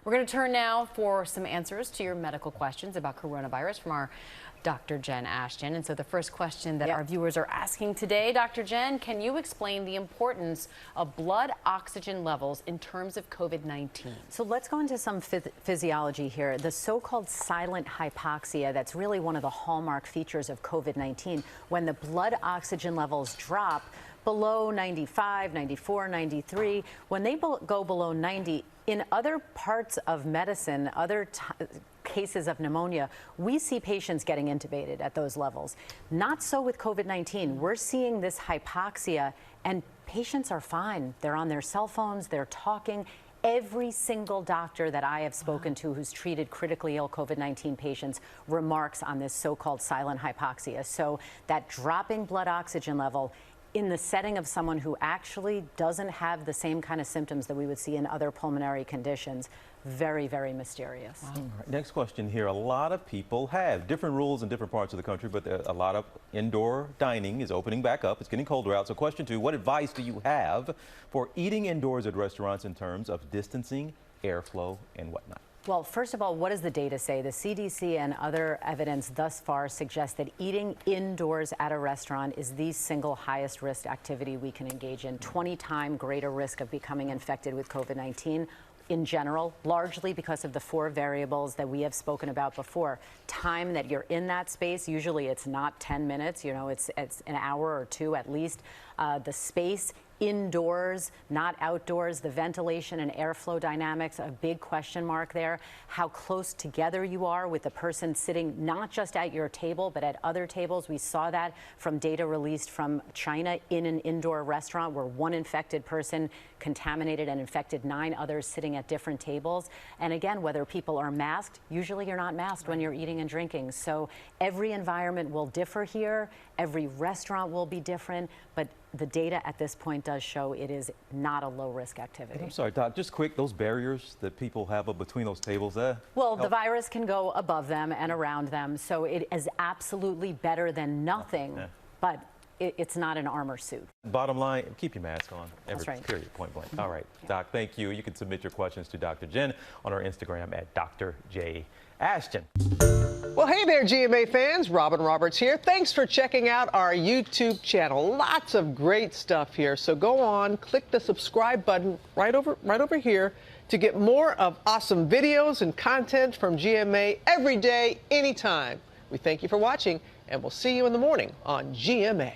We're going to turn now for some answers to your medical questions about coronavirus from our Dr. Jen Ashton. And so the first question that our viewers are asking today, Dr. Jen, can you explain the importance of blood oxygen levels in terms of COVID-19? So let's go into some physiology here. The so-called silent hypoxia, that's really one of the hallmark features of COVID-19. When the blood oxygen levels drop below 95, 94, 93, when they go below 90, in other parts of medicine, other cases of pneumonia, we see patients getting intubated at those levels. Not so with COVID-19. We're seeing this hypoxia and patients are fine. They're on their cell phones, they're talking. Every single doctor that I have spoken to who's treated critically ill COVID-19 patients remarks on this so-called silent hypoxia. So that dropping blood oxygen level in the setting of someone who actually doesn't have the same kind of symptoms that we would see in other pulmonary conditions, very, very mysterious. All right, next question here. A lot of people have different rules in different parts of the country, but a lot of indoor dining is opening back up. It's getting colder out. So question 2, what advice do you have for eating indoors at restaurants in terms of distancing, airflow, and whatnot? Well, first of all, what does the data say? The CDC and other evidence thus far suggests that eating indoors at a restaurant is the single highest risk activity we can engage in. 20-time greater risk of becoming infected with COVID-19 in general, largely because of the 4 variables that we have spoken about before. Time that you're in that space, usually it's not 10 minutes, you know, it's an hour or 2 at least. The space, indoors, not outdoors, the ventilation and airflow dynamics, a big question mark there. How close together you are with the person sitting not just at your table, but at other tables. We saw that from data released from China in an indoor restaurant where one infected person contaminated and infected 9 others sitting at different tables. And again, whether people are masked, usually you're not masked when you're eating and drinking. So every environment will differ here. Every restaurant will be different, but the data at this point does show it is not a low-risk activity. I'm sorry, Doc, just quick, those barriers that people have up between those tables, well, the virus can go above them and around them, so it is absolutely better than nothing, but it's not an armor suit. Bottom line, keep your mask on. That's right. Period, point blank. All right, Doc, thank you. You can submit your questions to Dr. Jen on our Instagram at Dr. J. Ashton. Well, hey there, GMA fans. Robin Roberts here. Thanks for checking out our YouTube channel. Lots of great stuff here. So go on, click the subscribe button right over here to get more of awesome videos and content from GMA every day, anytime. We thank you for watching, and we'll see you in the morning on GMA.